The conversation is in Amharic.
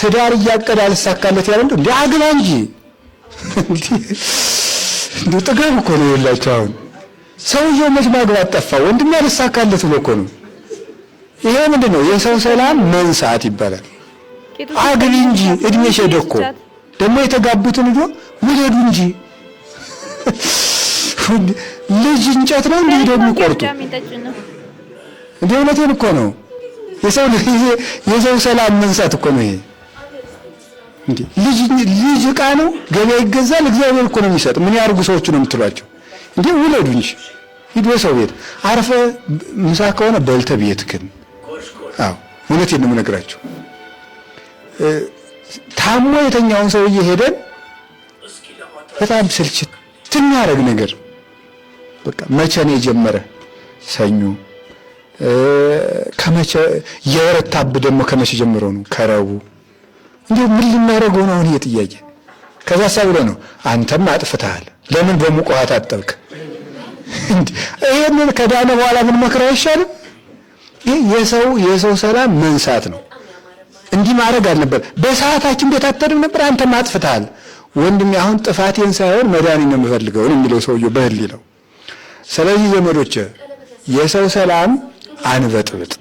ትዳር እያቀደ አልሳካለት ያለ እንዴ አግባ እንጂ እንዴ ጥጋብ እኮ ነው የላቸው። አሁን ሰውየው መች ማግባት ጠፋ? ወንድም ያልሳካለት ብሎ እኮ ነው። ይሄ ምንድነው? የሰው ሰላም መንሳት ይባላል። አግቢ እንጂ እድሜሽ ሄደ እኮ ደግሞ የተጋቡትን ልጆ ውለዱ እንጂ ልጅ እንጨት ነው እንዴ ደግሞ ቆርጡ እንዴ? እውነቴን እኮ ነው። የሰው ሰላም መንሳት እኮ ነው ይሄ። እንዴ ልጅ ዕቃ ነው፣ ገበያ ይገዛል። እግዚአብሔር እኮ ነው የሚሰጥ። ምን ያርጉ ሰዎቹ ነው የምትሏቸው? እንዴ ውለዱ እንጂ ሂድ በሰው ቤት አርፈ ምሳ ከሆነ በልተ ቤትክን። አዎ እውነቴን ነው የምነግራቸው። ታሞ የተኛውን ሰውዬ ሄደን በጣም ስልችት የሚያደርግ ነገር በቃ መቼ ነው የጀመረ? ሰኞ። ከመቼ የወረታብ ደግሞ ከመቼ ጀምሮ ነው? ከረቡዕ። እንዴ ምን ልናደርገው ነው አሁን? ይሄ ጥያቄ ከዛ ሳይብለ ነው አንተም አጥፍተሃል። ለምን በሙቅ ውሃ ታጠብክ? ይሄንን ከዳነ በኋላ ምን መከራ አይሻልም? ይሄ የሰው ሰላም መንሳት ነው። እንዲህ ማድረግ አልነበር። በሰዓታችን ቤት አትሄድም ነበር? አንተም አጥፍተሃል። ወንድሜ አሁን ጥፋቴን ሳይሆን መዳኔን ነው የምፈልገው የሚለው ሰውዬው በህሊናው። ስለዚህ ዘመዶቼ የሰው ሰላም አንበጥብጥ።